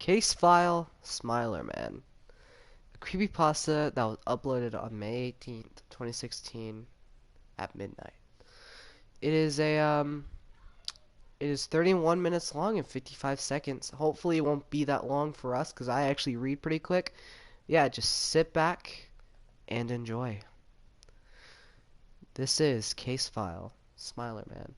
Case file Smiler Man. A creepypasta that was uploaded on May 18th, 2016 at midnight. It is a it is 31 minutes long and 55 seconds. Hopefully it won't be that long for us cuz I actually read pretty quick. Yeah, just sit back and enjoy. This is Case file Smiler Man.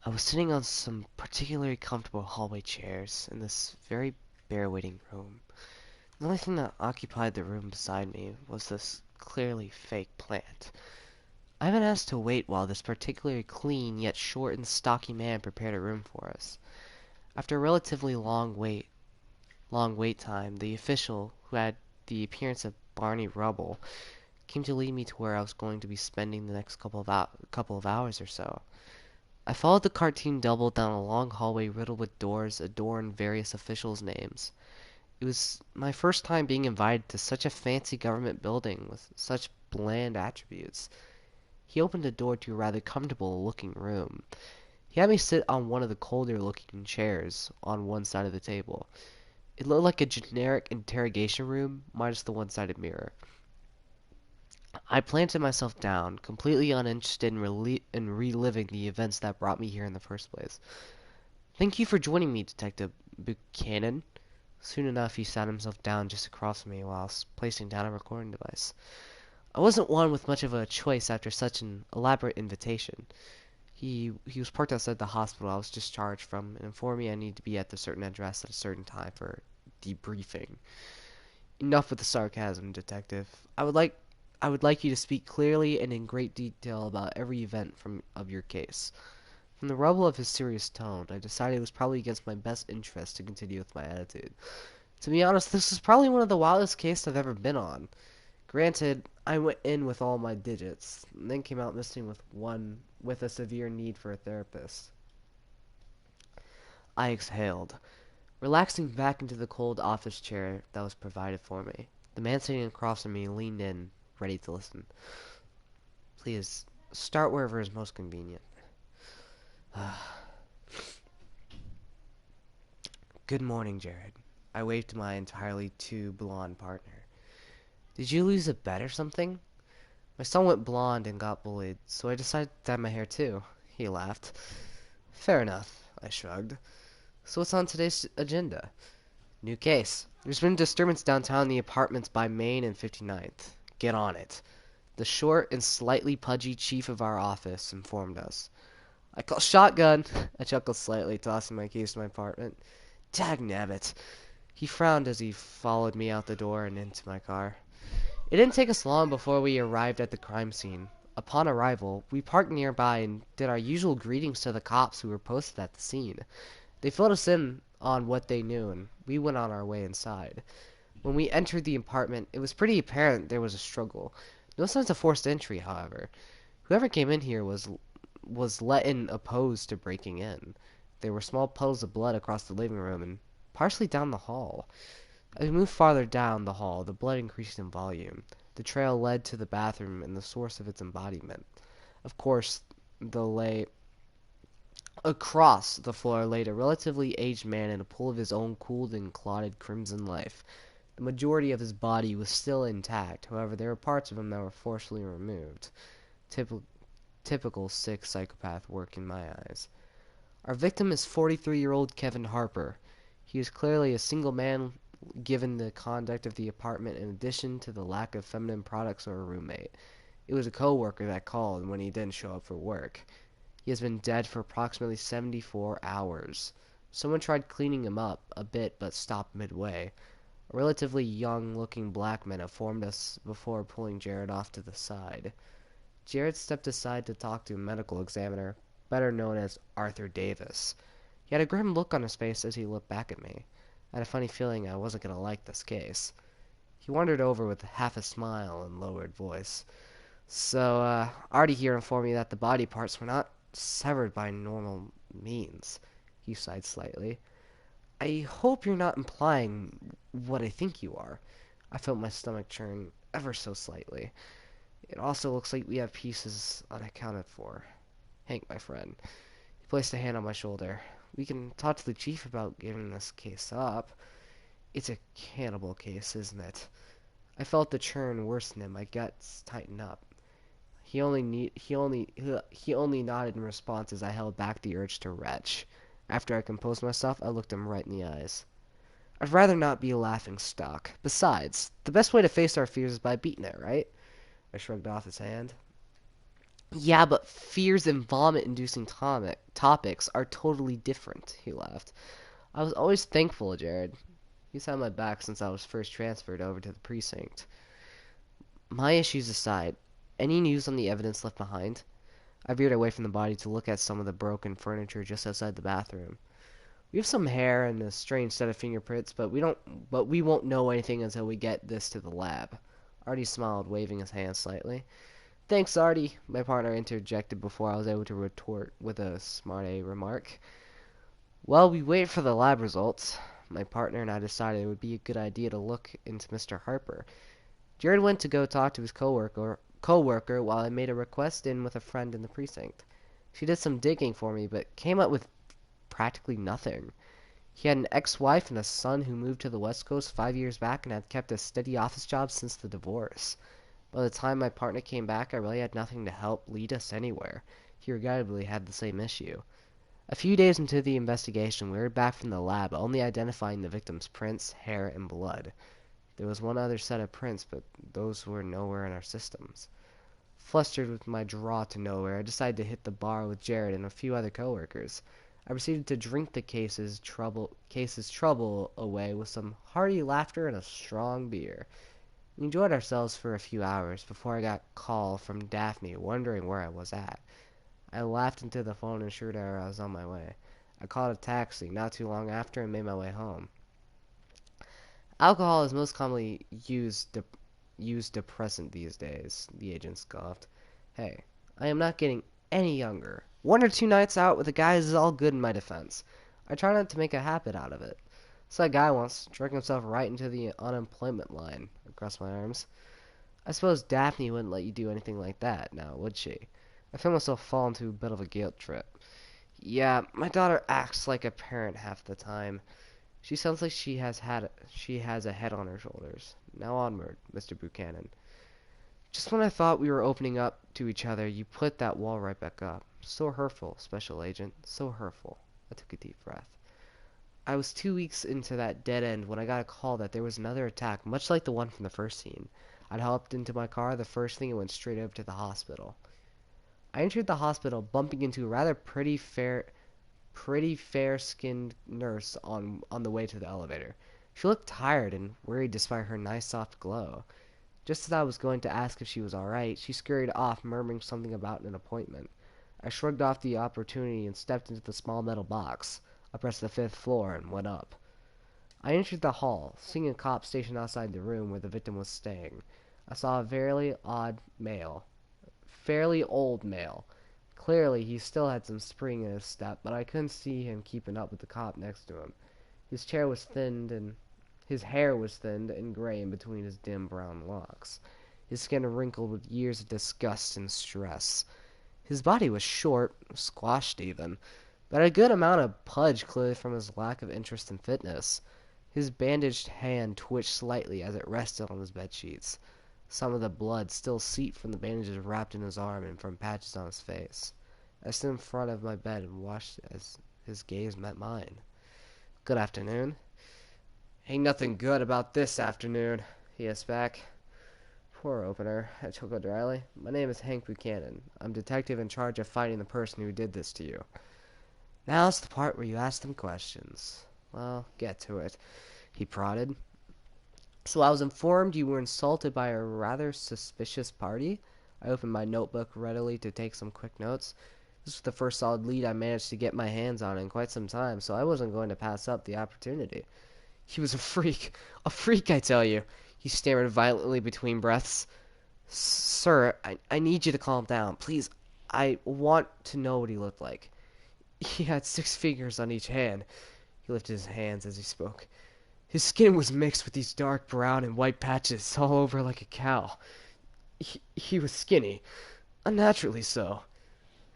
I was sitting on some particularly comfortable hallway chairs in this very bare waiting room. The only thing that occupied the room beside me was this clearly fake plant. I had been asked to wait while this particularly clean yet short and stocky man prepared a room for us. After a relatively long wait time, the official, who had the appearance of Barney Rubble, came to lead me to where I was going to be spending the next couple of hours or so. I followed the cartoon double down a long hallway riddled with doors adorned various officials' names. It was my first time being invited to such a fancy government building with such bland attributes. He opened the door to a rather comfortable-looking room. He had me sit on one of the colder-looking chairs on one side of the table. It looked like a generic interrogation room, minus the one-sided mirror. I planted myself down, completely uninterested in reliving the events that brought me here in the first place. "Thank you for joining me, Detective Buchanan." Soon enough he sat himself down just across from me whilst placing down a recording device. I wasn't one with much of a choice after such an elaborate invitation. He was parked outside the hospital I was discharged from and informed me I needed to be at the certain address at a certain time for debriefing. Enough with the sarcasm, Detective. I would like you to speak clearly and in great detail about every event of your case. From the rubble of his serious tone, I decided it was probably against my best interest to continue with my attitude. To be honest, this is probably one of the wildest cases I've ever been on. Granted, I went in with all my digits, and then came out missing with a severe need for a therapist. I exhaled, relaxing back into the cold office chair that was provided for me. The man sitting across from me leaned in, ready to listen. "Please, start wherever is most convenient." "Good morning, Jared." I waved to my entirely too blonde partner. "Did you lose a bet or something?" "My son went blonde and got bullied, so I decided to dye my hair too." He laughed. "Fair enough," I shrugged. "So what's on today's agenda?" "New case. There's been a disturbance downtown in the apartments by Main and 59th. Get on it," the short and slightly pudgy chief of our office informed us. "I call shotgun." I chuckled slightly, tossing my keys to my apartment. Dagnabbit. He frowned as he followed me out the door and into my car. It didn't take us long before we arrived at the crime scene. Upon arrival, we parked nearby and did our usual greetings to the cops who were posted at the scene. They filled us in on what they knew, and we went on our way inside. When we entered the apartment, it was pretty apparent there was a struggle. No signs of forced entry, however. Whoever came in here was let in opposed to breaking in. There were small puddles of blood across the living room and partially down the hall. As we moved farther down the hall, the blood increased in volume. The trail led to the bathroom and the source of its embodiment. Of course, across the floor laid a relatively aged man in a pool of his own cooled and clotted crimson life. The majority of his body was still intact, however there were parts of him that were forcibly removed. Typical sick psychopath work in my eyes. Our victim is 43-year-old Kevin Harper. He is clearly a single man given the conduct of the apartment in addition to the lack of feminine products or a roommate. It was a coworker that called when he didn't show up for work. He has been dead for approximately 74 hours. Someone tried cleaning him up a bit but stopped midway. A relatively young-looking black man informed us before pulling Jared off to the side. Jared stepped aside to talk to a medical examiner, better known as Arthur Davis. He had a grim look on his face as he looked back at me. I had a funny feeling I wasn't going to like this case. He wandered over with half a smile and lowered voice. "So, Artie here informed me that the body parts were not severed by normal means." He sighed slightly. "I hope you're not implying what I think you are." I felt my stomach churn ever so slightly. It also looks like we have pieces unaccounted for. Hank, my friend. He placed a hand on my shoulder. We can talk to the chief about giving this case up. It's a cannibal case, isn't it? I felt the churn worsen and my guts tighten up. He only nodded in response as I held back the urge to retch. After I composed myself, I looked him right in the eyes. I'd rather not be a laughing stock. Besides, the best way to face our fears is by beating it, right? I shrugged off his hand. Yeah, but fears and vomit-inducing topics are totally different, he laughed. I was always thankful of Jared. He's had my back since I was first transferred over to the precinct. My issues aside, any news on the evidence left behind? I veered away from the body to look at some of the broken furniture just outside the bathroom. We have some hair and a strange set of fingerprints, but we won't know anything until we get this to the lab. Artie smiled, waving his hand slightly. Thanks, Artie, my partner interjected before I was able to retort with a smart-a remark. While we wait for the lab results, my partner and I decided it would be a good idea to look into Mr. Harper. Jared went to go talk to his coworker while I made a request in with a friend in the precinct. She did some digging for me, but came up with practically nothing. He had an ex-wife and a son who moved to the West Coast 5 years back and had kept a steady office job since the divorce. By the time my partner came back, I really had nothing to help lead us anywhere. He regrettably had the same issue. A few days into the investigation, we were back from the lab, only identifying the victim's prints, hair, and blood. There was one other set of prints, but those were nowhere in our systems. Flustered with my draw to nowhere, I decided to hit the bar with Jared and a few other coworkers. I proceeded to drink the case's trouble away with some hearty laughter and a strong beer. We enjoyed ourselves for a few hours before I got a call from Daphne wondering where I was at. I laughed into the phone and assured her I was on my way. I called a taxi not too long after and made my way home. Alcohol is most commonly used depressant these days, the agent scoffed. Hey, I am not getting any younger. 1 or 2 nights out with the guys is all good in my defense. I try not to make a habit out of it. So that guy once drank himself right into the unemployment line. I crossed my arms. I suppose Daphne wouldn't let you do anything like that, now would she? I feel myself fall into a bit of a guilt trip. Yeah, my daughter acts like a parent half the time. She sounds like she has a head on her shoulders. Now onward, Mr. Buchanan. Just when I thought we were opening up to each other, you put that wall right back up. So hurtful, Special Agent. So hurtful. I took a deep breath. I was 2 weeks into that dead end when I got a call that there was another attack, much like the one from the first scene. I'd hopped into my car the first thing and went straight over to the hospital. I entered the hospital, bumping into a rather pretty fair-skinned nurse on the way to the elevator. She looked tired and worried despite her nice soft glow. Just as I was going to ask if she was all right, she scurried off, murmuring something about an appointment. I shrugged off the opportunity and stepped into the small metal box. I pressed the 5th floor and went up. I entered the hall, seeing a cop stationed outside the room where the victim was staying. I saw a fairly old male. Clearly, he still had some spring in his step, but I couldn't see him keeping up with the cop next to him. His hair was thinned and gray in between his dim brown locks. His skin wrinkled with years of disgust and stress. His body was short, squashed even, but a good amount of pudge clearly from his lack of interest in fitness. His bandaged hand twitched slightly as it rested on his bedsheets. Some of the blood still seeped from the bandages wrapped in his arm and from patches on his face. I stood in front of my bed and watched as his gaze met mine. Good afternoon. Ain't nothing good about this afternoon, he hissed back. Poor opener, I chuckled dryly. My name is Hank Buchanan. I'm detective in charge of finding the person who did this to you. Now's the part where you ask them questions. Well, get to it, he prodded. So I was informed you were insulted by a rather suspicious party? I opened my notebook readily to take some quick notes. This was the first solid lead I managed to get my hands on in quite some time, so I wasn't going to pass up the opportunity. He was a freak, I tell you, he stammered violently between breaths. Sir, I need you to calm down, please. I want to know what he looked like. He had 6 fingers on each hand. He lifted his hands as he spoke. His skin was mixed with these dark brown and white patches all over like a cow. He was skinny, unnaturally so.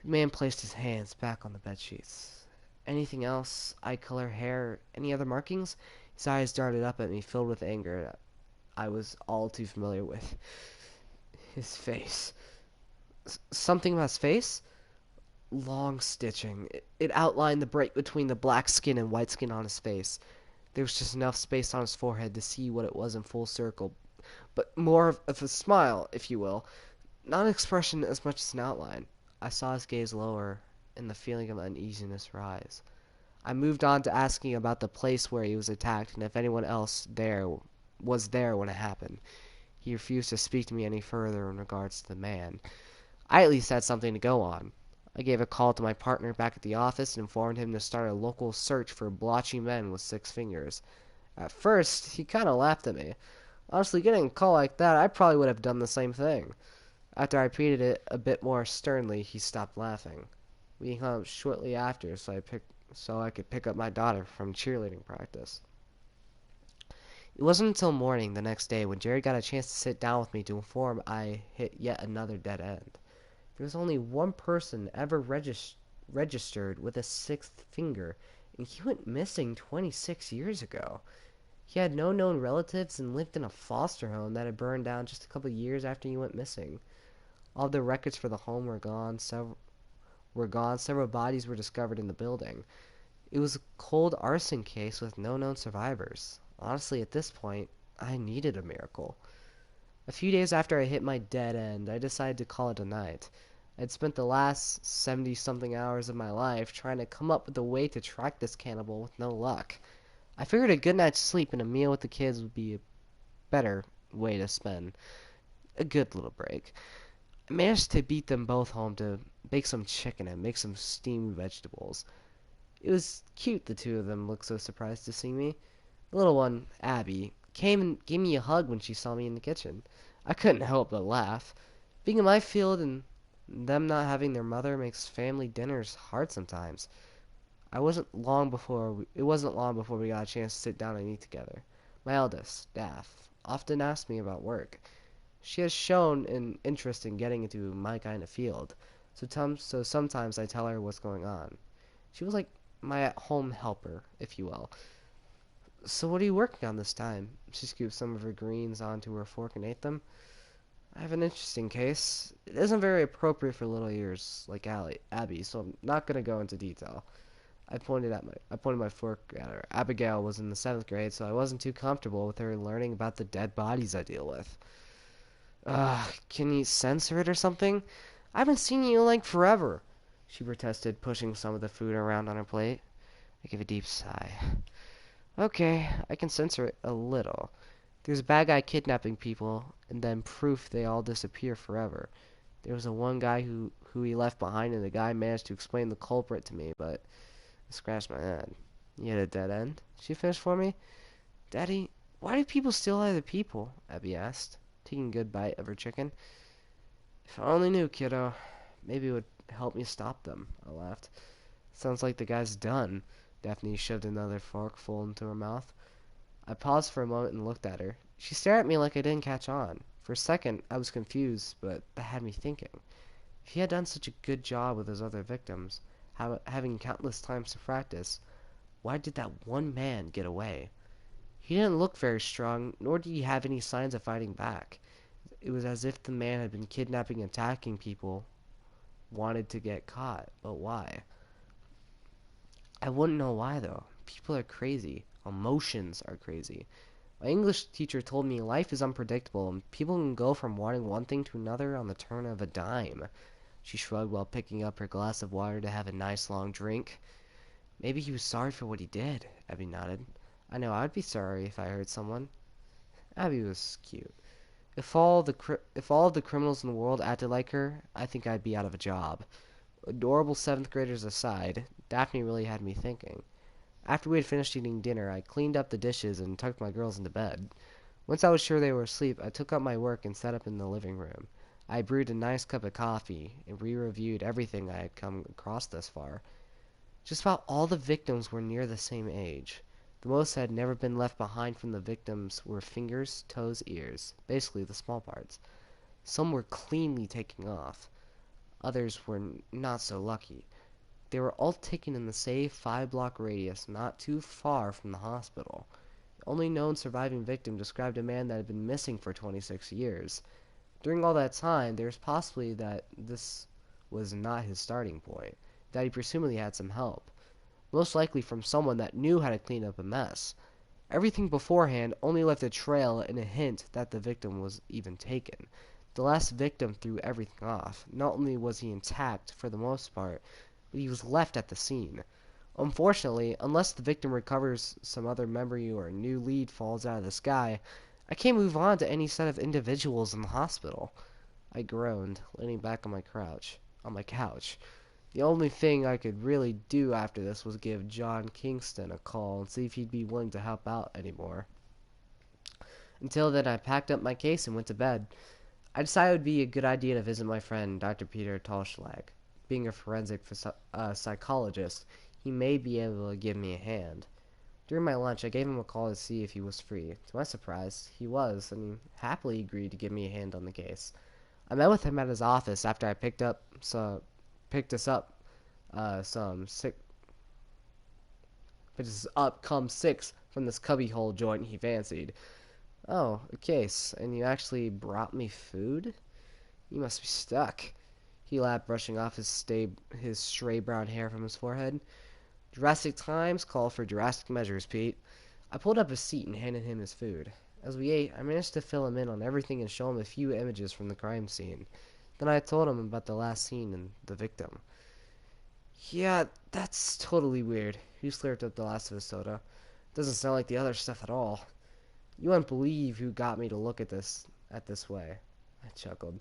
The man placed his hands back on the bed sheets. Anything else? Eye color, hair, any other markings? His eyes darted up at me, filled with anger I was all too familiar with. His face. Something about his face? Long stitching. It outlined the break between the black skin and white skin on his face. There was just enough space on his forehead to see what it was in full circle, but more of a smile, if you will. Not an expression as much as an outline. I saw his gaze lower, and the feeling of uneasiness rise. I moved on to asking about the place where he was attacked and if anyone else there was there when it happened. He refused to speak to me any further in regards to the man. I at least had something to go on. I gave a call to my partner back at the office and informed him to start a local search for blotchy men with 6 fingers. At first, he kind of laughed at me. Honestly, getting a call like that, I probably would have done the same thing. After I repeated it a bit more sternly, he stopped laughing. We hung up shortly after, so I could pick up my daughter from cheerleading practice. It wasn't until morning the next day when Jerry got a chance to sit down with me to inform I hit yet another dead end. There was only one person ever registered with a sixth finger, and he went missing 26 years ago. He had no known relatives and lived in a foster home that had burned down just a couple of years after he went missing. All the records for the home were gone. Several bodies were discovered in the building. It was a cold arson case with no known survivors. Honestly, at this point, I needed a miracle. A few days after I hit my dead end, I decided to call it a night. I'd spent the last 70-something hours of my life trying to come up with a way to track this cannibal with no luck. I figured a good night's sleep and a meal with the kids would be a better way to spend a good little break. I managed to beat them both home to bake some chicken and make some steamed vegetables. It was cute the two of them looked so surprised to see me. The little one, Abby, came and gave me a hug when she saw me in the kitchen. I couldn't help but laugh. Being in my field and them not having their mother makes family dinners hard sometimes. It wasn't long before we got a chance to sit down and eat together. My eldest, Daph, often asked me about work. She has shown an interest in getting into my kind of field, so sometimes I tell her what's going on. She was like my at-home helper, if you will. So what are you working on this time? She scooped some of her greens onto her fork and ate them. I have an interesting case. It isn't very appropriate for little ears like Abby, so I'm not gonna go into detail. I pointed my fork at her. Abigail was in the 7th grade, so I wasn't too comfortable with her learning about the dead bodies I deal with. Can you censor it or something? I haven't seen you in like forever, she protested, pushing some of the food around on her plate. I gave a deep sigh. Okay, I can censor it a little. There's a bad guy kidnapping people, and then proof they all disappear forever. There was a one guy who he left behind, and the guy managed to explain the culprit to me, but I scratched my head. You had a dead end? She finished for me. Daddy, why do people steal other people? Abby asked, taking a good bite of her chicken. If I only knew, kiddo. Maybe it would help me stop them, I laughed. Sounds like the guy's done. Daphne shoved another forkful into her mouth. I paused for a moment and looked at her. She stared at me like I didn't catch on. For a second, I was confused, but that had me thinking. If he had done such a good job with his other victims, having countless times to practice, why did that one man get away? He didn't look very strong, nor did he have any signs of fighting back. It was as if the man had been kidnapping and attacking people, wanted to get caught. But why? I wouldn't know why, though. People are crazy. Emotions are crazy. My English teacher told me life is unpredictable, and people can go from wanting one thing to another on the turn of a dime. She shrugged while picking up her glass of water to have a nice long drink. Maybe he was sorry for what he did, Abby nodded. I know I would be sorry if I hurt someone. Abby was cute. If all of the criminals in the world acted like her, I think I'd be out of a job. Adorable 7th graders aside, Daphne really had me thinking. After we had finished eating dinner, I cleaned up the dishes and tucked my girls into bed. Once I was sure they were asleep, I took up my work and sat up in the living room. I brewed a nice cup of coffee and re-reviewed everything I had come across thus far. Just about all the victims were near the same age. The most that had never been left behind from the victims were fingers, toes, ears, basically the small parts. Some were cleanly taken off. Others were not so lucky. They were all taken in the safe 5-block radius not too far from the hospital. The only known surviving victim described a man that had been missing for 26 years. During all that time, there's possibly that this was not his starting point, that he presumably had some help, most likely from someone that knew how to clean up a mess. Everything beforehand only left a trail and a hint that the victim was even taken. The last victim threw everything off. Not only was he intact for the most part, but he was left at the scene. Unfortunately, unless the victim recovers some other memory or a new lead falls out of the sky, I can't move on to any set of individuals in the hospital. I groaned, leaning back on my couch. The only thing I could really do after this was give John Kingston a call and see if he'd be willing to help out anymore. Until then, I packed up my case and went to bed. I decided it would be a good idea to visit my friend, Dr. Peter Tolschlag. Being a forensic psychologist, he may be able to give me a hand. During my lunch, I gave him a call to see if he was free. To my surprise, he was, and he happily agreed to give me a hand on the case. I met with him at his office after I picked us up some sick picked us up come six from this cubbyhole joint he fancied. Oh, a case, and you actually brought me food? You must be stuck. He laughed, brushing off his stray brown hair from his forehead. Drastic times call for drastic measures, Pete. I pulled up a seat and handed him his food. As we ate, I managed to fill him in on everything and show him a few images from the crime scene. Then I told him about the last scene and the victim. Yeah, that's totally weird. He slurped up the last of his soda. Doesn't sound like the other stuff at all. You wouldn't believe who got me to look at this way. I chuckled.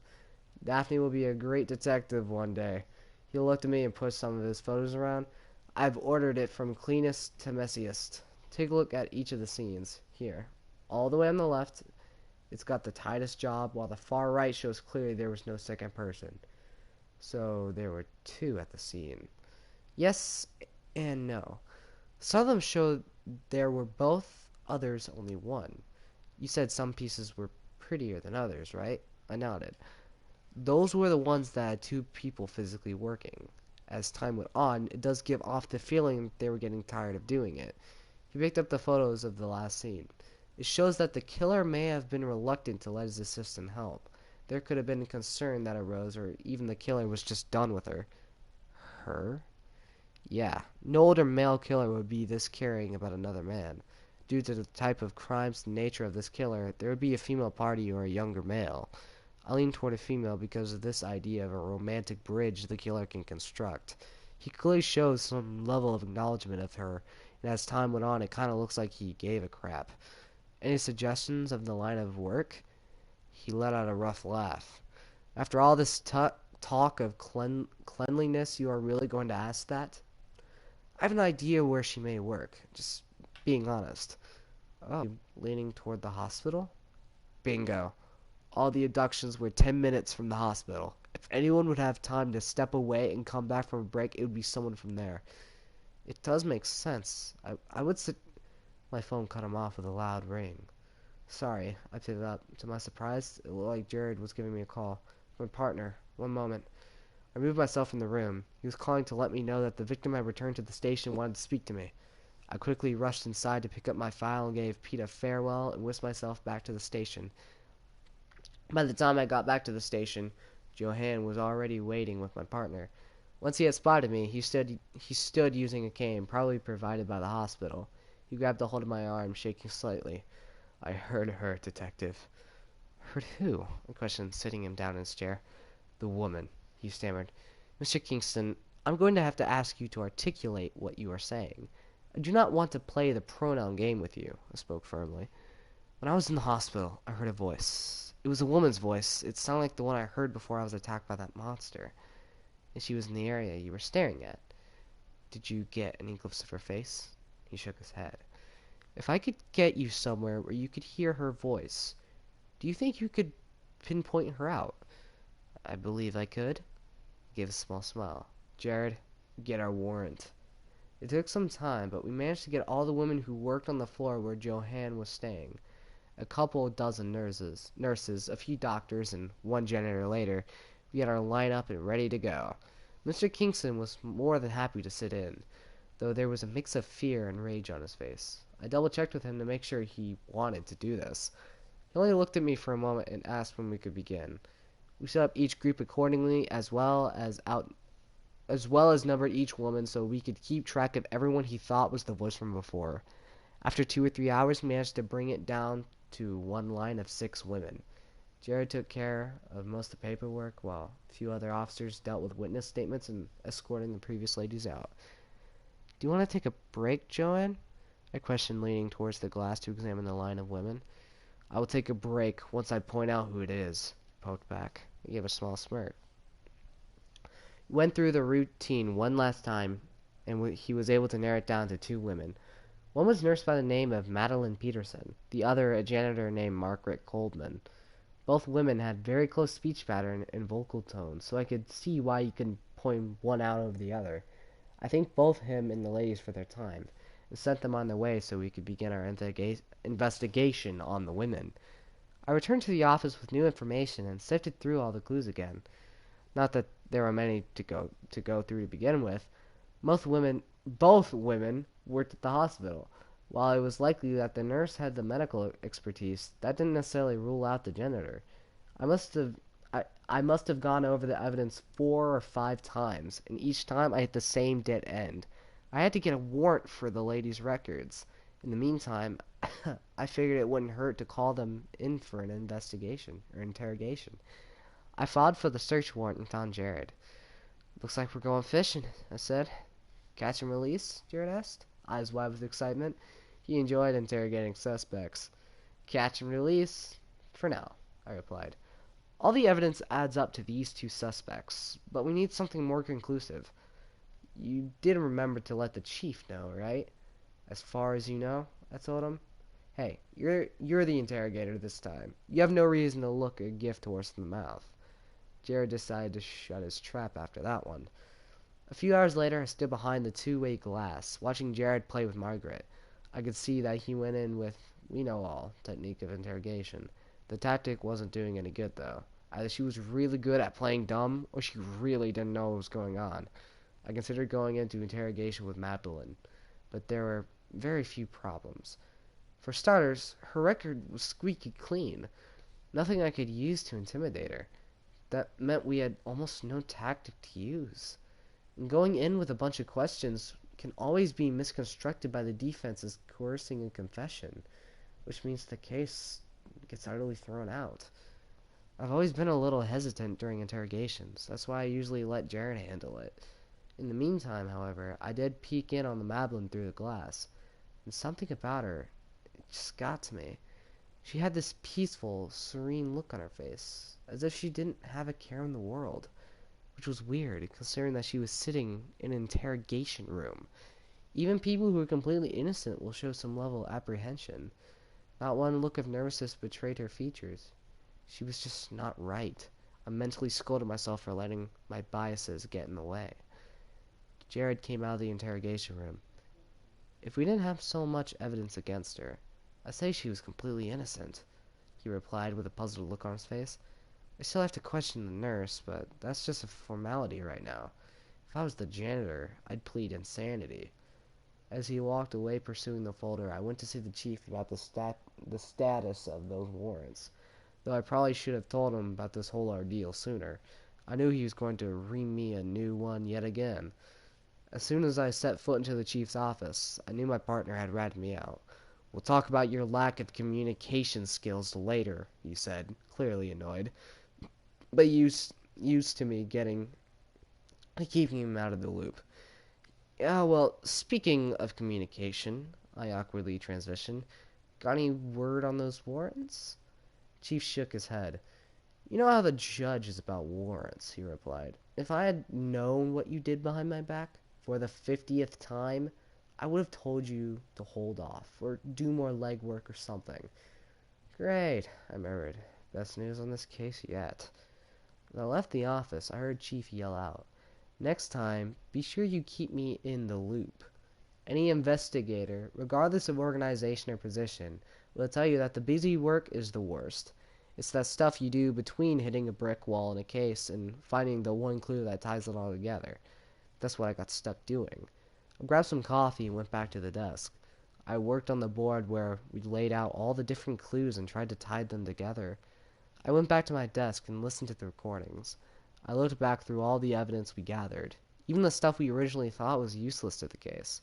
Daphne will be a great detective one day. He looked at me and pushed some of his photos around. I've ordered it from cleanest to messiest. Take a look at each of the scenes. Here. All the way on the left, it's got the tightest job, while the far right shows clearly there was no second person. So there were two at the scene. Yes and no. Some of them showed there were both, others only one. You said some pieces were prettier than others, right? I nodded. Those were the ones that had two people physically working. As time went on, it does give off the feeling that they were getting tired of doing it. He picked up the photos of the last scene. It shows that the killer may have been reluctant to let his assistant help. There could have been a concern that arose, or even the killer was just done with her. Her? Yeah, no older male killer would be this caring about another man. Due to the type of crimes and nature of this killer, there would be a female party or a younger male. I lean toward a female because of this idea of a romantic bridge the killer can construct. He clearly shows some level of acknowledgement of her, and as time went on, it kind of looks like he gave a crap. Any suggestions of the line of work? He let out a rough laugh. After all this talk of cleanliness, you are really going to ask that? I have an idea where she may work, just being honest. Oh, leaning toward the hospital? Bingo. All the abductions were 10 minutes from the hospital. If anyone would have time to step away and come back from a break, it would be someone from there. It does make sense. I would sit... My phone cut him off with a loud ring. Sorry, I picked it up. To my surprise, it looked like Jared was giving me a call. My partner. One moment. I moved myself from the room. He was calling to let me know that the victim had returned to the station and wanted to speak to me. I quickly rushed inside to pick up my file and gave Pete a farewell and whisked myself back to the station. By the time I got back to the station, Johann was already waiting with my partner. Once he had spotted me, he stood using a cane, probably provided by the hospital. He grabbed a hold of my arm, shaking slightly. I heard her, detective. Heard who? I questioned, sitting him down in his chair. The woman, he stammered. Mr. Kingston, I'm going to have to ask you to articulate what you are saying. I do not want to play the pronoun game with you, I spoke firmly. When I was in the hospital, I heard a voice. It was a woman's voice. It sounded like the one I heard before I was attacked by that monster. And she was in the area you were staring at. Did you get any glimpse of her face? He shook his head. If I could get you somewhere where you could hear her voice, do you think you could pinpoint her out? I believe I could. He gave a small smile. Jared, get our warrant. It took some time, but we managed to get all the women who worked on the floor where Johann was staying. a couple dozen nurses, a few doctors, and one janitor later, we had our line up and ready to go. Mr. Kingston was more than happy to sit in, though there was a mix of fear and rage on his face. I double-checked with him to make sure he wanted to do this. He only looked at me for a moment and asked when we could begin. We set up each group accordingly, as well as numbered each woman so we could keep track of everyone he thought was the voice from before. After 2 or 3 hours, we managed to bring it down to one line of 6 women. Jared took care of most of the paperwork, while a few other officers dealt with witness statements and escorting the previous ladies out. "Do you want to take a break, Joanne?" I questioned, leaning towards the glass to examine the line of women. "I will take a break once I point out who it is," he poked back. He gave a small smirk. We went through the routine one last time, and he was able to narrow it down to 2 women. One was nursed by the name of Madeline Peterson, the other a janitor named Margaret Coldman. Both women had very close speech pattern and vocal tones, so I could see why you could point one out over the other. I thanked both him and the ladies for their time, and sent them on their way so we could begin our investigation on the women. I returned to the office with new information and sifted through all the clues again. Not that there were many to go through to begin with. Both women worked at the hospital. While it was likely that the nurse had the medical expertise, that didn't necessarily rule out the janitor. I must have gone over the evidence 4 or 5 times, and each time I hit the same dead end. I had to get a warrant for the ladies' records. In the meantime, I figured it wouldn't hurt to call them in for an investigation or interrogation. I filed for the search warrant and found Jared. "Looks like we're going fishing," I said. "Catch and release?" Jared asked, eyes wide with excitement. He enjoyed interrogating suspects. "Catch and release, for now," I replied. "All the evidence adds up to these 2 suspects, but we need something more conclusive. You did remember to let the chief know, right?" "As far as you know," I told him. "Hey, you're the interrogator this time. You have no reason to look a gift horse in the mouth." Jared decided to shut his trap after that one. A few hours later, I stood behind the two-way glass, watching Jared play with Margaret. I could see that he went in with we-know-all technique of interrogation. The tactic wasn't doing any good, though. Either she was really good at playing dumb, or she really didn't know what was going on. I considered going into interrogation with Madeline, but there were very few problems. For starters, her record was squeaky clean. Nothing I could use to intimidate her. That meant we had almost no tactic to use. And going in with a bunch of questions can always be misconstrued by the defense as coercing a confession, which means the case gets utterly thrown out. I've always been a little hesitant during interrogations. That's why I usually let Jared handle it. In the meantime, however, I did peek in on the Madeline through the glass, and something about her, it just got to me. She had this peaceful, serene look on her face, as if she didn't have a care in the world, which was weird, considering that she was sitting in an interrogation room. Even people who are completely innocent will show some level of apprehension. Not one look of nervousness betrayed her features. She was just not right. I mentally scolded myself for letting my biases get in the way. Jared came out of the interrogation room. "If we didn't have so much evidence against her, I'd say she was completely innocent," he replied with a puzzled look on his face. "I still have to question the nurse, but that's just a formality right now. If I was the janitor, I'd plead insanity." As he walked away pursuing the folder, I went to see the chief about the status of those warrants, though I probably should have told him about this whole ordeal sooner. I knew he was going to ream me a new one yet again. As soon as I set foot into the chief's office, I knew my partner had ratted me out. "We'll talk about your lack of communication skills later," he said, clearly annoyed, but used to me keeping him out of the loop. "Yeah, well, speaking of communication," I awkwardly transitioned, "got any word on those warrants?" Chief shook his head. "You know how the judge is about warrants," he replied. "If I had known what you did behind my back, for the 50th time, I would have told you to hold off, or do more legwork or something." "Great," I murmured. "Best news on this case yet." When I left the office, I heard Chief yell out, "Next time, be sure you keep me in the loop." Any investigator, regardless of organization or position, will tell you that the busy work is the worst. It's that stuff you do between hitting a brick wall in a case and finding the one clue that ties it all together. That's what I got stuck doing. I grabbed some coffee and went back to the desk. I worked on the board where we laid out all the different clues and tried to tie them together. I went back to my desk and listened to the recordings. I looked back through all the evidence we gathered, even the stuff we originally thought was useless to the case,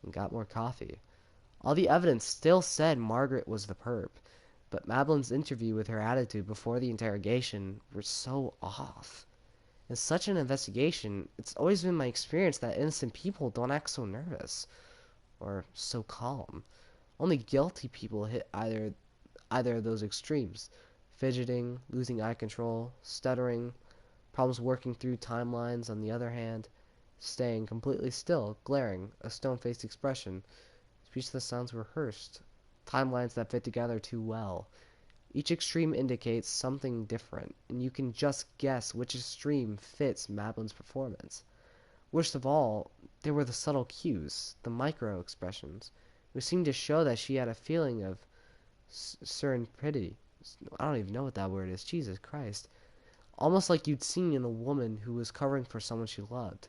and got more coffee. All the evidence still said Margaret was the perp, but Madeline's interview with her attitude before the interrogation were so off. In such an investigation, it's always been my experience that innocent people don't act so nervous, or so calm. Only guilty people hit either of those extremes. Fidgeting, losing eye control, stuttering, problems working through timelines on the other hand, staying completely still, glaring, a stone-faced expression, speech that sounds rehearsed, timelines that fit together too well. Each extreme indicates something different, and you can just guess which extreme fits Madeline's performance. Worst of all, there were the subtle cues, the micro-expressions, which seemed to show that she had a feeling of serendipity. I don't even know what that word is. Jesus Christ. Almost like you'd seen in a woman who was covering for someone she loved.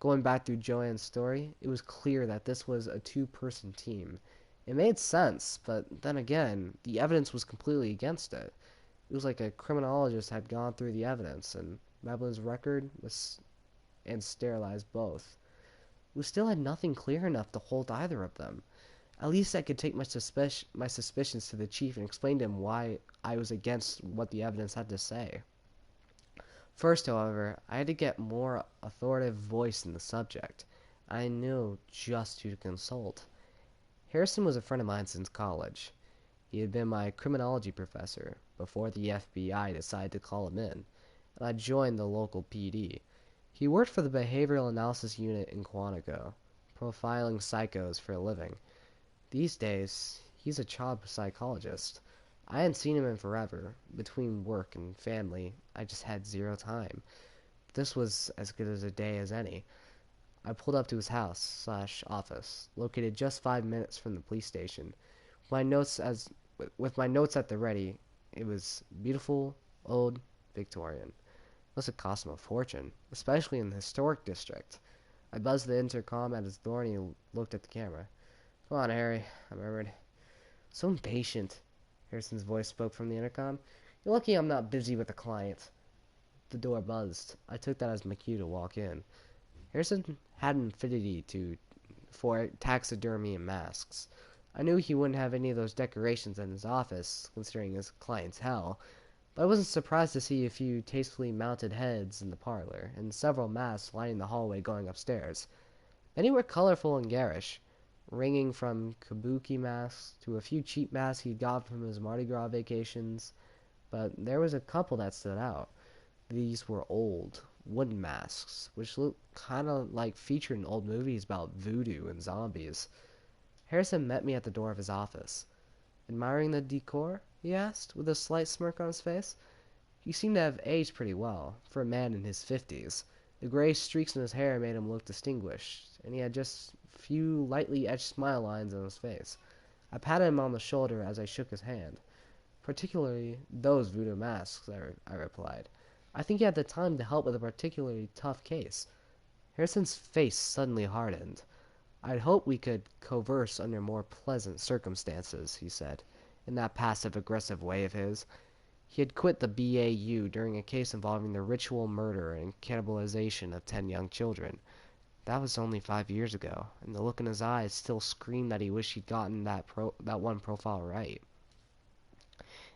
Going back through Joanne's story, it was clear that this was a two-person team. It made sense, but then again, the evidence was completely against it. It was like a criminologist had gone through the evidence, and Madeline's record was and sterilized both. We still had nothing clear enough to hold either of them. At least I could take my suspicions to the chief and explain to him why I was against what the evidence had to say. First, however, I had to get more authoritative voice in the subject. I knew just who to consult. Harrison was a friend of mine since college. He had been my criminology professor before the FBI decided to call him in, and I joined the local PD. He worked for the Behavioral Analysis Unit in Quantico, profiling psychos for a living. These days, he's a child psychologist. I hadn't seen him in forever. Between work and family, I just had zero time. This was as good as a day as any. I pulled up to his house/office, located just 5 minutes from the police station. With my notes at the ready, it was beautiful, old, Victorian. Must have cost him a fortune, especially in the historic district. I buzzed the intercom at his door and he looked at the camera. Come on, Harry, I murmured. So impatient. Harrison's voice spoke from the intercom. You're lucky I'm not busy with a client. The door buzzed. I took that as my cue to walk in. Harrison had an affinity for taxidermy and masks. I knew he wouldn't have any of those decorations in his office, considering his clientele, but I wasn't surprised to see a few tastefully mounted heads in the parlor, and several masks lining the hallway going upstairs. Many were colorful and garish, ranging from kabuki masks to a few cheap masks he'd got from his Mardi Gras vacations, but there was a couple that stood out. These were old, wooden masks, which looked kind of like featured in old movies about voodoo and zombies. Harrison met me at the door of his office. Admiring the decor? He asked, with a slight smirk on his face. He seemed to have aged pretty well, for a man in his 50s. The gray streaks in his hair made him look distinguished, and he had just a few lightly etched smile lines on his face. I patted him on the shoulder as I shook his hand. Particularly those voodoo masks, I replied. I think you have the time to help with a particularly tough case. Harrison's face suddenly hardened. I'd hoped we could converse under more pleasant circumstances, he said, in that passive-aggressive way of his. He had quit the BAU during a case involving the ritual murder and cannibalization of 10 young children. That was only 5 years ago, and the look in his eyes still screamed that he wished he'd gotten that one profile right.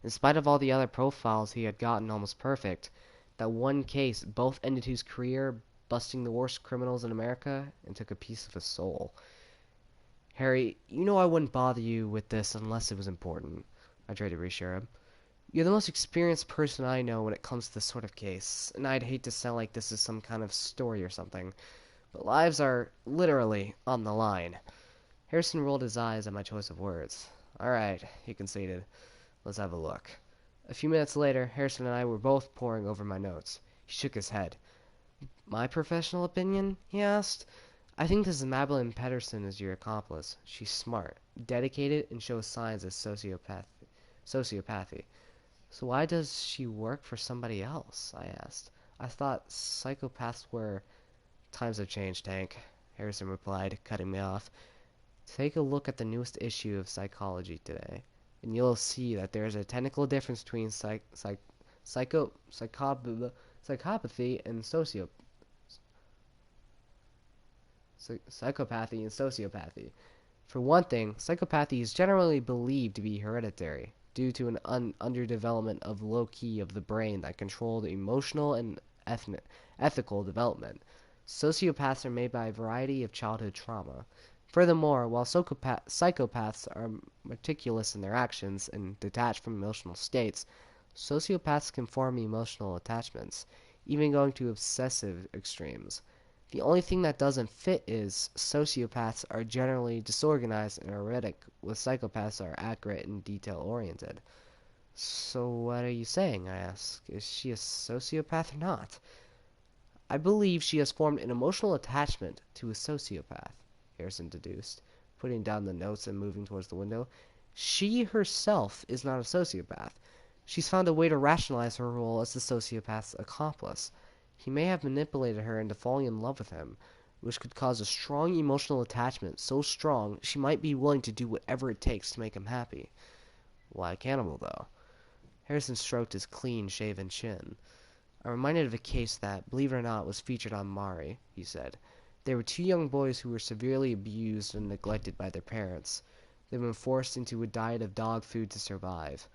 In spite of all the other profiles he had gotten almost perfect, that one case both ended his career busting the worst criminals in America and took a piece of his soul. Harry, you know I wouldn't bother you with this unless it was important, I tried to reassure him. You're the most experienced person I know when it comes to this sort of case, and I'd hate to sound like this is some kind of story or something, but lives are literally on the line. Harrison rolled his eyes at my choice of words. All right, he conceded. Let's have a look. A few minutes later, Harrison and I were both poring over my notes. He shook his head. My professional opinion? He asked. I think this Madeline Pedersen is your accomplice. She's smart, dedicated, and shows signs of sociopathy. So why does she work for somebody else? I asked. I thought psychopaths were... Times have changed, Hank, Harrison replied, cutting me off. Take a look at the newest issue of Psychology today, and you'll see that there is a technical difference between psychopathy and psychopathy and sociopathy. For one thing, psychopathy is generally believed to be hereditary due to an underdevelopment of low key of the brain that control the emotional and ethical development. Sociopaths are made by a variety of childhood trauma. Furthermore, while psychopaths are meticulous in their actions and detached from emotional states, sociopaths can form emotional attachments, even going to obsessive extremes. The only thing that doesn't fit is sociopaths are generally disorganized and erratic, while psychopaths are accurate and detail-oriented. So what are you saying? I asked. Is she a sociopath or not? I believe she has formed an emotional attachment to a sociopath, Harrison deduced, putting down the notes and moving towards the window. She herself is not a sociopath. She's found a way to rationalize her role as the sociopath's accomplice. He may have manipulated her into falling in love with him, which could cause a strong emotional attachment, so strong she might be willing to do whatever it takes to make him happy. Why a cannibal, though? Harrison stroked his clean-shaven chin. I'm reminded of a case that, believe it or not, was featured on Maury, he said. There were two young boys who were severely abused and neglected by their parents. They had been forced into a diet of dog food to survive.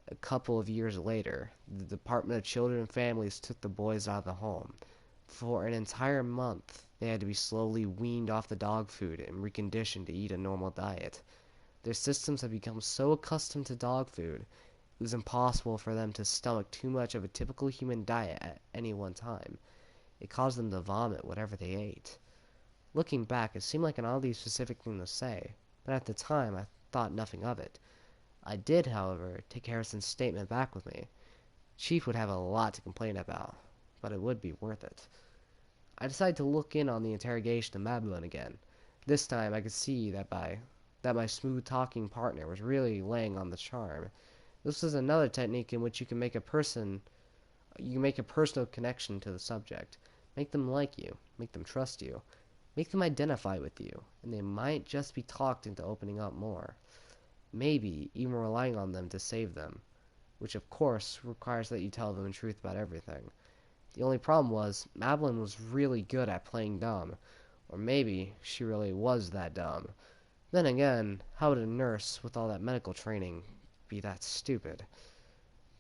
A couple of years later, the Department of Children and Families took the boys out of the home. For an entire month, they had to be slowly weaned off the dog food and reconditioned to eat a normal diet. Their systems had become so accustomed to dog food it was impossible for them to stomach too much of a typical human diet at any one time. It caused them to vomit whatever they ate. Looking back, it seemed like an oddly specific thing to say, but at the time I thought nothing of it. I did, however, take Harrison's statement back with me. Chief would have a lot to complain about, but it would be worth it. I decided to look in on the interrogation of Madeline again. This time I could see that my smooth-talking partner was really laying on the charm. This is another technique in which you can make a personal connection to the subject. Make them like you, make them trust you, make them identify with you, and they might just be talked into opening up more. Maybe even relying on them to save them, which of course requires that you tell them the truth about everything. The only problem was, Madeline was really good at playing dumb, or maybe she really was that dumb. Then again, how would a nurse with all that medical training be that stupid?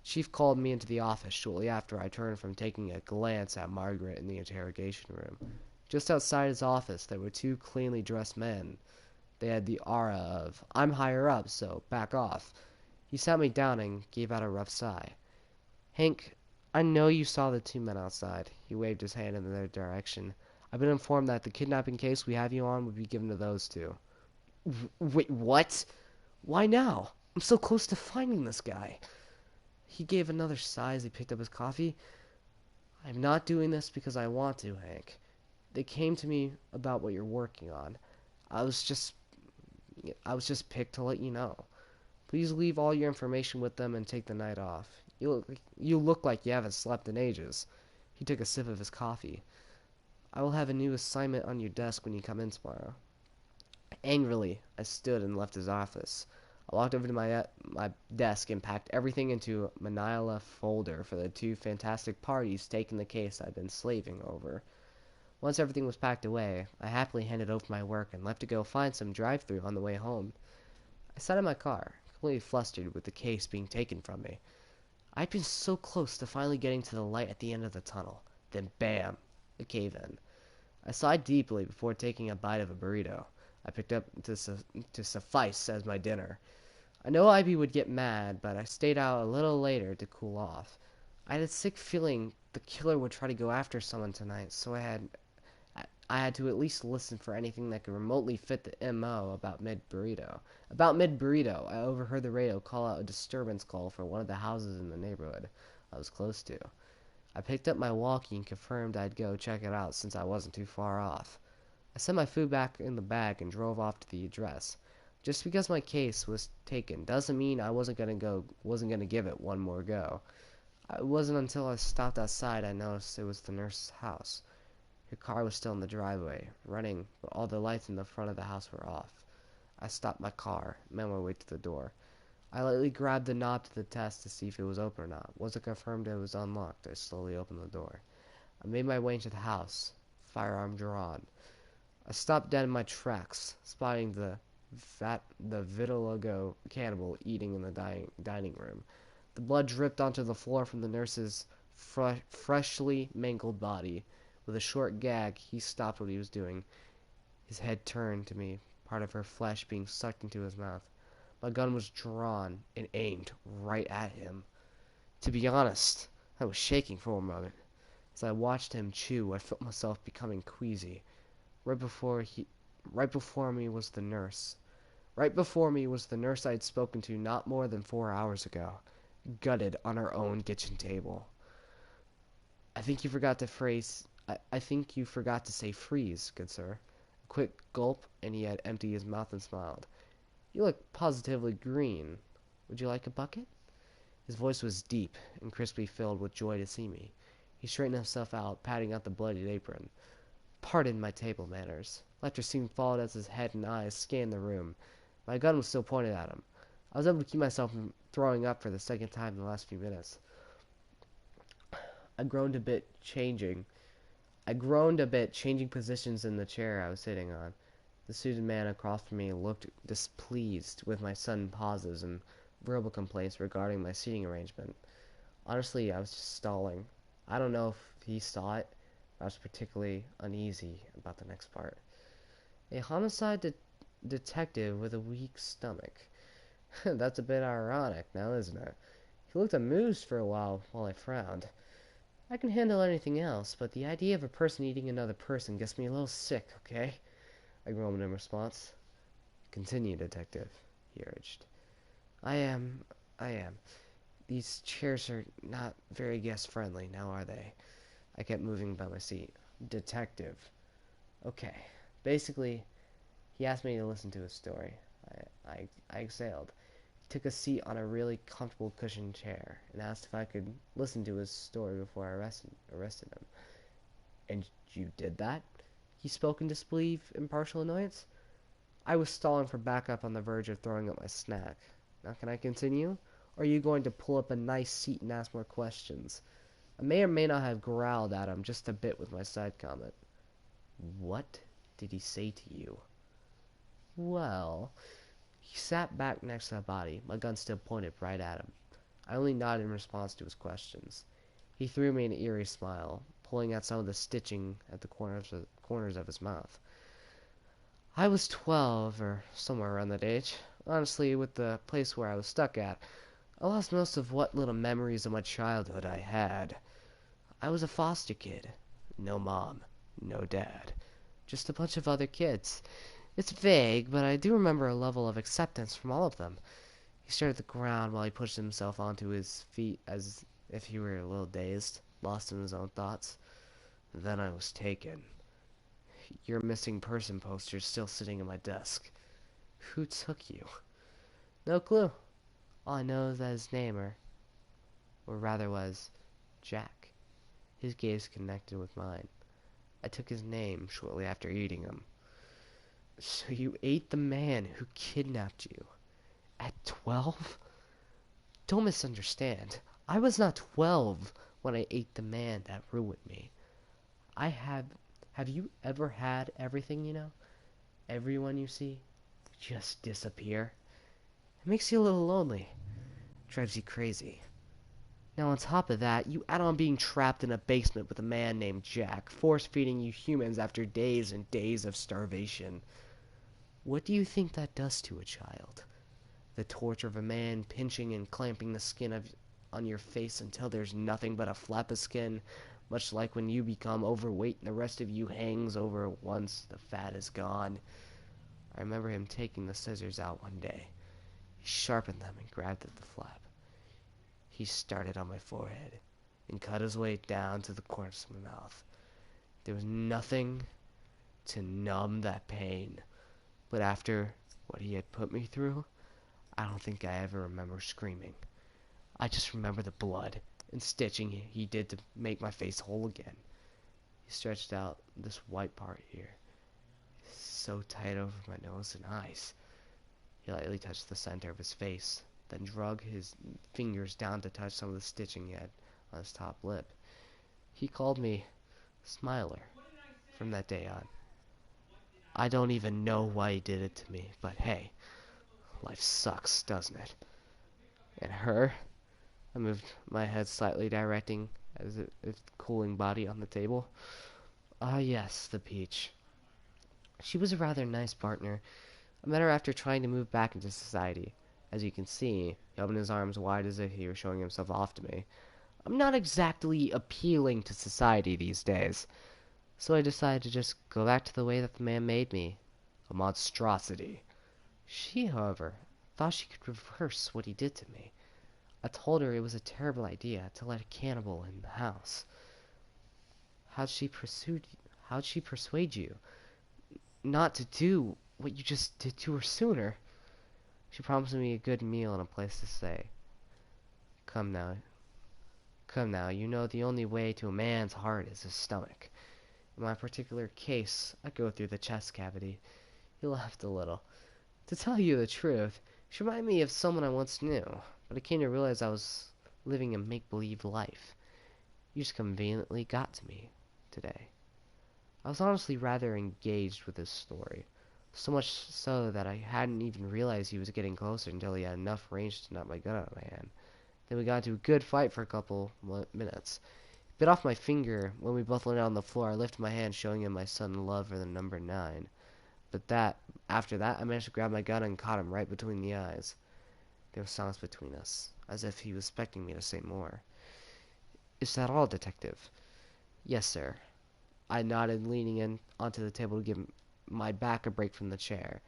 Chief called me into the office shortly after I turned from taking a glance at Margaret in the interrogation room. Just outside his office there were two cleanly dressed men. They had the aura of, I'm higher up, so back off. He sat me down and gave out a rough sigh. Hank, I know you saw the two men outside. He waved his hand in their direction. I've been informed that the kidnapping case we have you on would be given to those two. Wait, what? Why now? I'm so close to finding this guy. He gave another sigh as he picked up his coffee. I'm not doing this because I want to, Hank. They came to me about what you're working on. I was just picked to let you know. Please leave all your information with them and take the night off. You look like you haven't slept in ages. He took a sip of his coffee. I will have a new assignment on your desk when you come in tomorrow. Angrily, I stood and left his office. I walked over to my desk and packed everything into a manila folder for the two fantastic parties taking the case I'd been slaving over. Once everything was packed away, I happily handed over my work and left to go find some drive-thru on the way home. I sat in my car, completely flustered with the case being taken from me. I'd been so close to finally getting to the light at the end of the tunnel. Then bam! The cave-in. I sighed deeply before taking a bite of a burrito I picked up to suffice as my dinner. I know Ivy would get mad, but I stayed out a little later to cool off. I had a sick feeling the killer would try to go after someone tonight, so I had to at least listen for anything that could remotely fit the MO about Mid-Burrito. About Mid-Burrito, I overheard the radio call out a disturbance call for one of the houses in the neighborhood I was close to. I picked up my walkie and confirmed I'd go check it out since I wasn't too far off. I set my food back in the bag and drove off to the address. Just because my case was taken doesn't mean I wasn't gonna give it one more go. It wasn't until I stopped outside I noticed it was the nurse's house. Her car was still in the driveway, running, but all the lights in the front of the house were off. I stopped my car, made my way to the door. I lightly grabbed the knob to the test to see if it was open or not. Once it confirmed it was unlocked, I slowly opened the door. I made my way into the house, firearm drawn. I stopped dead in my tracks, spotting the vitiligo cannibal eating in the dining room. The blood dripped onto the floor from the nurse's freshly mangled body. With a short gag, he stopped what he was doing. His head turned to me, part of her flesh being sucked into his mouth. My gun was drawn and aimed right at him. To be honest, I was shaking for a moment. As I watched him chew, I felt myself becoming queasy. Right before he, right before me was the nurse. Right before me was the nurse I had spoken to not more than 4 hours ago, gutted on her own kitchen table. I think you forgot to say freeze, good sir. A quick gulp, and he had emptied his mouth and smiled. You look positively green. Would you like a bucket? His voice was deep and crisply filled with joy to see me. He straightened himself out, patting out the bloodied apron. Pardon my table manners. Lecter seemed followed as his head and eyes scanned the room. My gun was still pointed at him. I was able to keep myself from throwing up for the second time in the last few minutes. I groaned a bit, changing positions in the chair I was sitting on. The suited man across from me looked displeased with my sudden pauses and verbal complaints regarding my seating arrangement. Honestly, I was just stalling. I don't know if he saw it, but I was particularly uneasy about the next part. A detective with a weak stomach. That's a bit ironic now, isn't it? He looked amused for a while I frowned. I can handle anything else, but the idea of a person eating another person gets me a little sick, okay? I groaned in response. Continue, detective, he urged. I am. These chairs are not very guest-friendly, now are they? I kept moving by my seat. Detective. Okay. Basically, he asked me to listen to his story. I exhaled. He took a seat on a really comfortable cushioned chair and asked if I could listen to his story before I arrested him. And you did that? He spoke in disbelief and partial annoyance. I was stalling for backup on the verge of throwing up my snack. Now can I continue? Or are you going to pull up a nice seat and ask more questions? I may or may not have growled at him just a bit with my side comment. What did he say to you? Well, he sat back next to the body, my gun still pointed right at him. I only nodded in response to his questions. He threw me an eerie smile, pulling out some of the stitching at the corners of his mouth. I was 12, or somewhere around that age. Honestly, with the place where I was stuck at, I lost most of what little memories of my childhood I had. I was a foster kid. No mom, no dad. Just a bunch of other kids. It's vague, but I do remember a level of acceptance from all of them. He stared at the ground while he pushed himself onto his feet as if he were a little dazed, lost in his own thoughts. Then I was taken. Your missing person poster's still sitting in my desk. Who took you? No clue. All I know is that his name, or rather was, Jack. His gaze connected with mine. I took his name shortly after eating him. So you ate the man who kidnapped you. At 12? Don't misunderstand. I was not 12 when I ate the man that ruined me. Have you ever had everything you know? Everyone you see just disappear? It makes you a little lonely. Drives you crazy. Now on top of that, you add on being trapped in a basement with a man named Jack, force-feeding you humans after days and days of starvation. What do you think that does to a child? The torture of a man pinching and clamping the skin on your face until there's nothing but a flap of skin, much like when you become overweight and the rest of you hangs over once the fat is gone. I remember him taking the scissors out one day. He sharpened them and grabbed at the flap. He started on my forehead and cut his way down to the corners of my mouth. There was nothing to numb that pain. But after what he had put me through, I don't think I ever remember screaming. I just remember the blood and stitching he did to make my face whole again. He stretched out this white part here, so tight over my nose and eyes. He lightly touched the center of his face, then drug his fingers down to touch some of the stitching he had on his top lip. He called me Smiler from that day on. I don't even know why he did it to me, but hey, life sucks, doesn't it? And her? I moved my head slightly, directing as if cooling body on the table. Ah, yes, the peach. She was a rather nice partner. I met her after trying to move back into society. As you can see, he opened his arms wide as if he were showing himself off to me. I'm not exactly appealing to society these days, so I decided to just go back to the way that the man made me. A monstrosity. She, however, thought she could reverse what he did to me. I told her it was a terrible idea to let a cannibal in the house. How'd she persuade you not to do what you just did to her sooner? She promised me a good meal and a place to stay. Come now. Come now, you know the only way to a man's heart is his stomach. In my particular case, I go through the chest cavity. He laughed a little. To tell you the truth, she reminded me of someone I once knew, but I came to realize I was living a make-believe life. You just conveniently got to me today. I was honestly rather engaged with his story, so much so that I hadn't even realized he was getting closer until he had enough range to knock my gun out of my hand. Then we got into a good fight for a couple minutes. He bit off my finger. When we both landed on the floor, I lifted my hand, showing him my sudden love for the number 9. But after that, I managed to grab my gun and caught him right between the eyes. There was silence between us, as if he was expecting me to say more. Is that all, Detective? Yes, sir. I nodded, leaning in onto the table to give my back a break from the chair.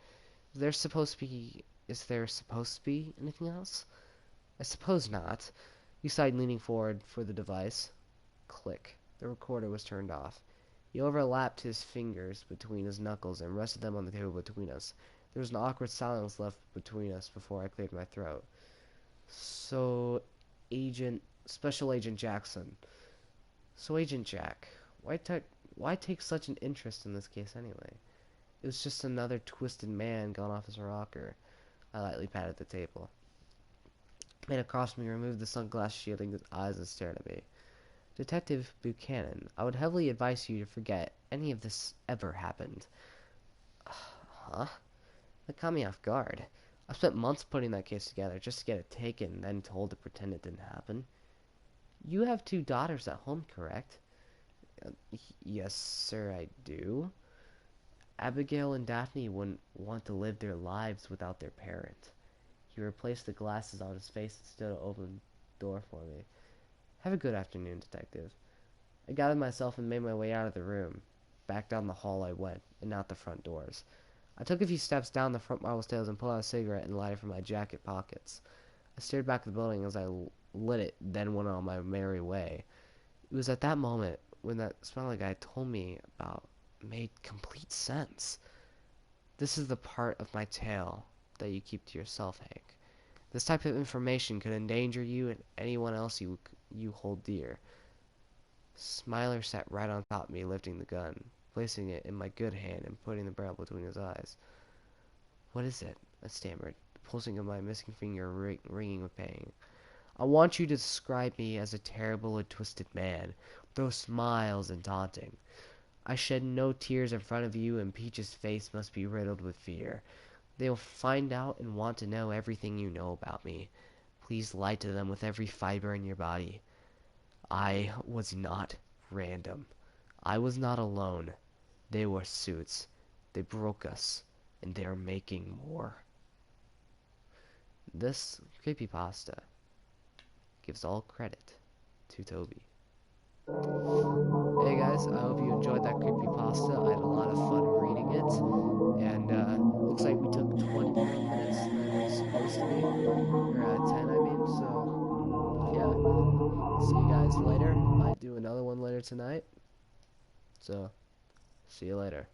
Is there supposed to be anything else? I suppose not. He sighed, leaning forward for the device. Click. The recorder was turned off. He overlapped his fingers between his knuckles and rested them on the table between us. There was an awkward silence left between us before I cleared my throat. So, Special Agent Jackson. So, Agent Jack, why take such an interest in this case anyway? It was just another twisted man gone off his rocker. I lightly patted the table. The man across from me removed the sunglasses shielding his eyes and stared at me. Detective Buchanan, I would heavily advise you to forget any of this ever happened. Huh? That caught me off guard. I spent months putting that case together just to get it taken and then told to pretend it didn't happen. You have 2 daughters at home, correct? Yes, sir, I do. Abigail and Daphne wouldn't want to live their lives without their parent. He replaced the glasses on his face and stood to open the door for me. Have a good afternoon, Detective. I gathered myself and made my way out of the room. Back down the hall I went, and out the front doors. I took a few steps down the front marble stairs and pulled out a cigarette and lighted from my jacket pockets. I stared back at the building as I lit it, then went on my merry way. It was at that moment when that smiling guy told me about made complete sense. This is the part of my tale that you keep to yourself, Hank. This type of information could endanger you and anyone else you hold dear. Smiler sat right on top of me, lifting the gun, placing it in my good hand and putting the barrel between his eyes. What is it? I stammered, the pulsing of my missing finger ringing with pain. I want you to describe me as a terrible and twisted man, with those smiles and taunting. I shed no tears in front of you, and Peach's face must be riddled with fear. They will find out and want to know everything you know about me. Please lie to them with every fiber in your body. I was not random. I was not alone. They were suits. They broke us, and they are making more. This creepypasta gives all credit to Toby. Hey guys, I hope you enjoyed that creepypasta. I had a lot of fun reading it, and looks like we took 20 more minutes than it was supposed to be, or 10 I mean, so yeah. See you guys later. Might do another one later tonight, so see you later.